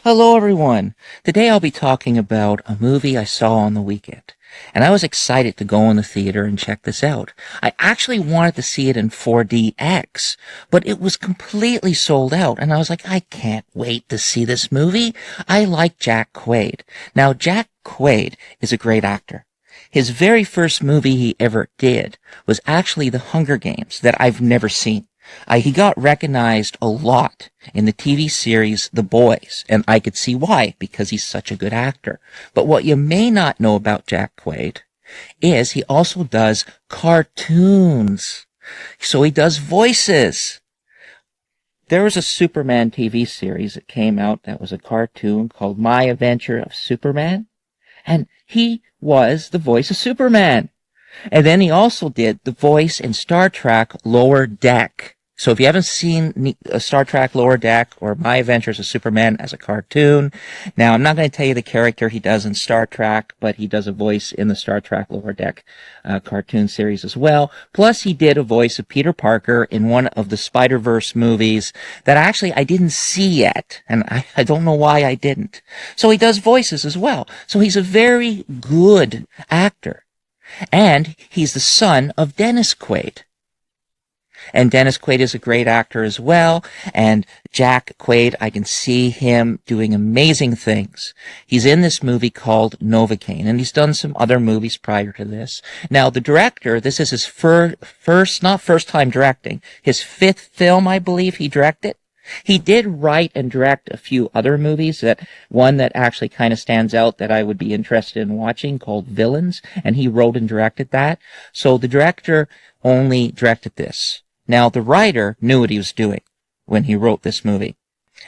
Hello, everyone. Today I'll be talking about a movie I saw on the weekend. And I was excited to go in the theater and check this out. I actually wanted to see it in 4DX, but it was completely sold out. And I was like, I can't wait to see this movie. I like Jack Quaid. Now, Jack Quaid is a great actor. His very first movie he ever did was actually The Hunger Games that I've never seen. He got recognized a lot in the TV series The Boys, and I could see why, because he's such a good actor. But what you may not know about Jack Quaid is he also does cartoons. So he does voices. There was a Superman TV series that came out that was a cartoon called My Adventure of Superman, and he was the voice of Superman. And then he also did the voice in Star Trek Lower Deck. So if you haven't seen Star Trek Lower Deck or My Adventures of Superman as a cartoon, now I'm not going to tell you the character he does in Star Trek, but he does a voice in the Star Trek Lower Deck cartoon series as well. Plus he did a voice of Peter Parker in one of the Spider-Verse movies that actually I didn't see yet, and I don't know why I didn't. So he does voices as well. So he's a very good actor. And he's the son of Dennis Quaid. And Dennis Quaid is a great actor as well. And Jack Quaid, I can see him doing amazing things. He's in this movie called Novocaine, and he's done some other movies prior to this. Now, the director, this is his not first time directing, his fifth film, I believe he directed. He did write and direct a few other movies, one that actually kind of stands out that I would be interested in watching called Villains, and he wrote and directed that. So the director only directed this. Now, the writer knew what he was doing when he wrote this movie.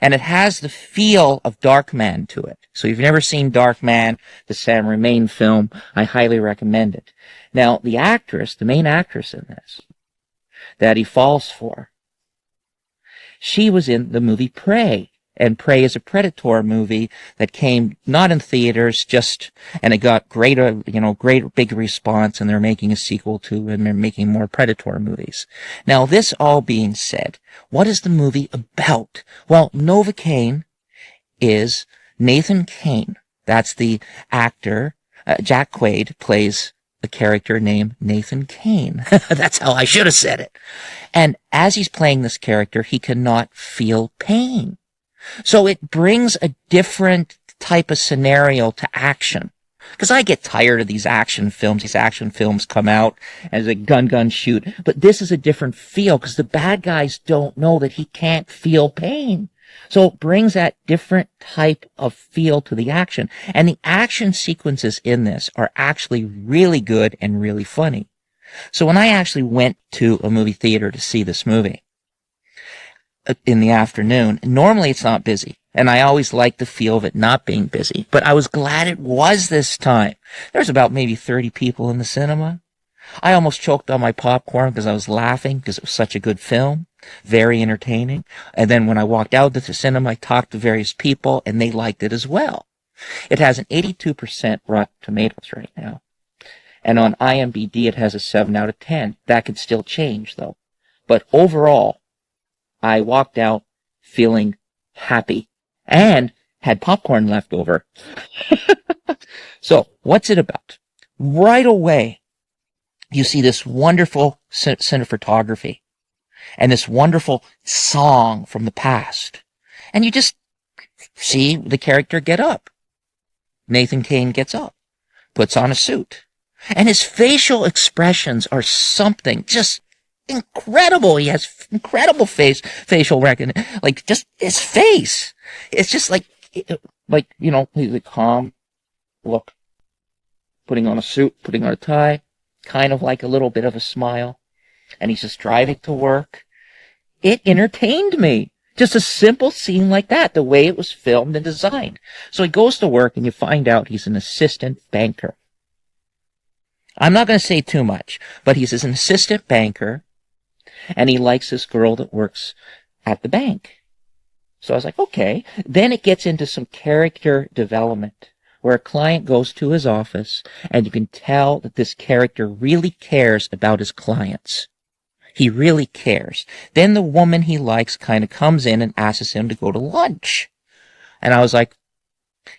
And it has the feel of Darkman to it. So if you've never seen Darkman, the Sam Raimi film, I highly recommend it. Now, the actress, the main actress in this, that he falls for, she was in the movie Prey. And Prey is a Predator movie that came not in theaters, and it got great big response, and they're making a sequel to, and they're making more Predator movies. Now, this all being said, what is the movie about? Well, Novocaine is Nathan Cain. That's the actor. Jack Quaid plays a character named Nathan Cain. That's how I should have said it. And as he's playing this character, he cannot feel pain. So it brings a different type of scenario to action. Because I get tired of these action films. These action films come out as a gun shoot. But this is a different feel because the bad guys don't know that he can't feel pain. So it brings that different type of feel to the action. And the action sequences in this are actually really good and really funny. So when I actually went to a movie theater to see this movie in the afternoon, normally it's not busy. And I always like the feel of it not being busy. But I was glad it was this time. There's about maybe 30 people in the cinema. I almost choked on my popcorn because I was laughing because it was such a good film. Very entertaining. And then when I walked out of the cinema, I talked to various people and they liked it as well. It has an 82% Rotten Tomatoes right now. And on IMDb, it has a 7 out of 10. That could still change, though. But overall, I walked out feeling happy and had popcorn left over. So, what's it about? Right away, you see this wonderful cinematography and this wonderful song from the past. And you just see the character get up. Nathan Cain gets up, puts on a suit. And his facial expressions are something just incredible. He has incredible facial recognition. Like, just his face. It's just like, he's a calm look. Putting on a suit, putting on a tie, kind of like a little bit of a smile. And he's just driving to work. It entertained me. Just a simple scene like that, the way it was filmed and designed. So he goes to work and you find out he's an assistant banker. I'm not going to say too much, but he's an assistant banker, and he likes this girl that works at the bank. So I was like, okay. Then it gets into some character development, where a client goes to his office, and you can tell that this character really cares about his clients. He really cares. Then the woman he likes kind of comes in and asks him to go to lunch. And I was like,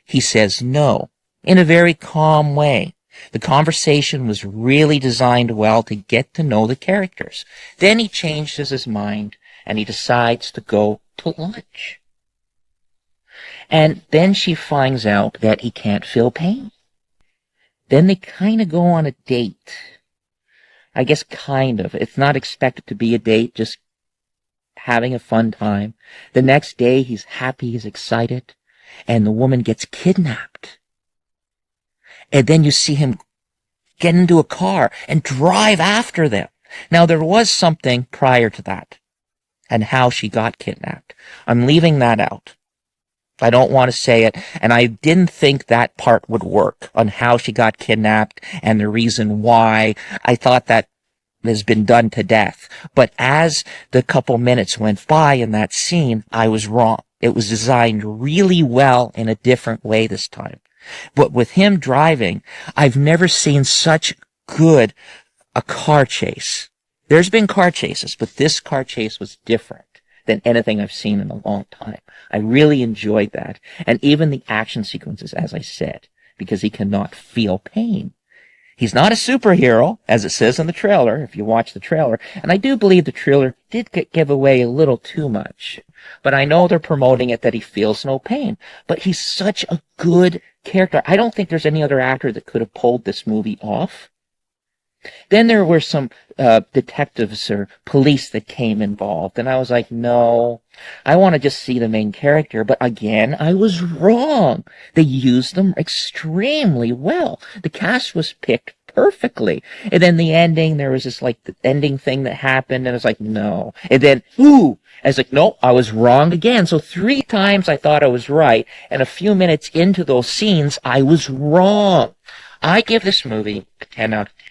he says no, in a very calm way. The conversation was really designed well to get to know the characters. Then he changes his mind and he decides to go to lunch. And then she finds out that he can't feel pain. Then they kind of go on a date. I guess kind of. It's not expected to be a date, just having a fun time. The next day he's happy, he's excited, and the woman gets kidnapped. And then you see him get into a car and drive after them. Now, there was something prior to that and how she got kidnapped. I'm leaving that out. I don't want to say it, and I didn't think that part would work on how she got kidnapped and the reason why. I thought that has been done to death. But as the couple minutes went by in that scene, I was wrong. It was designed really well in a different way this time. But with him driving, I've never seen such a car chase. There's been car chases, but this car chase was different than anything I've seen in a long time. I really enjoyed that. And even the action sequences, as I said, because he cannot feel pain. He's not a superhero, as it says in the trailer, if you watch the trailer. And I do believe the trailer did give away a little too much. But I know they're promoting it that he feels no pain. But he's such a good character. I don't think there's any other actor that could have pulled this movie off. Then there were some detectives or police that came involved, and I was like, no, I want to just see the main character. But again, I was wrong. They used them extremely well. The cast was picked perfectly. And then the ending, there was this like the ending thing that happened, and I was like, no. And then, I was like, no, I was wrong again. So 3 times I thought I was right, and a few minutes into those scenes, I was wrong. I give this movie a 10 out of 10.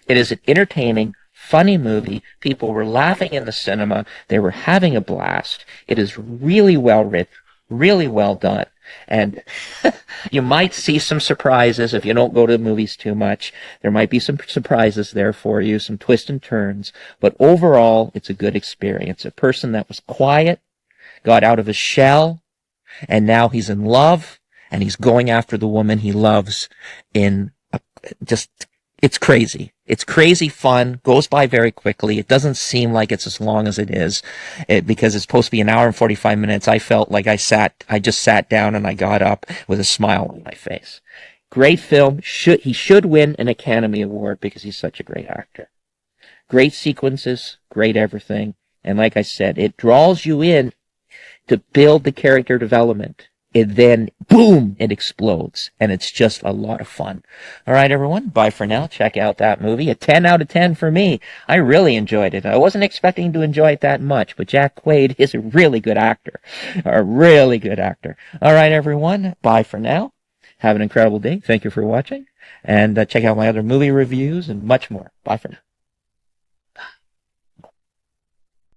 It is an entertaining, funny movie. People were laughing in the cinema. They were having a blast. It is really well written, really well done. And you might see some surprises if you don't go to the movies too much. There might be some surprises there for you, some twists and turns. But overall, it's a good experience. A person that was quiet, got out of his shell, and now he's in love, and he's going after the woman he loves it's crazy. It's crazy fun, goes by very quickly. It doesn't seem like it's as long as it is, because it's supposed to be an hour and 45 minutes. I felt like I just sat down and I got up with a smile on my face. Great film. He should win an Academy Award because he's such a great actor. Great sequences, great everything. And like I said, it draws you in to build the character development. And then, boom, it explodes. And it's just a lot of fun. All right, everyone. Bye for now. Check out that movie. A 10 out of 10 for me. I really enjoyed it. I wasn't expecting to enjoy it that much, but Jack Quaid is a really good actor. A really good actor. All right, everyone. Bye for now. Have an incredible day. Thank you for watching. And check out my other movie reviews and much more. Bye for now.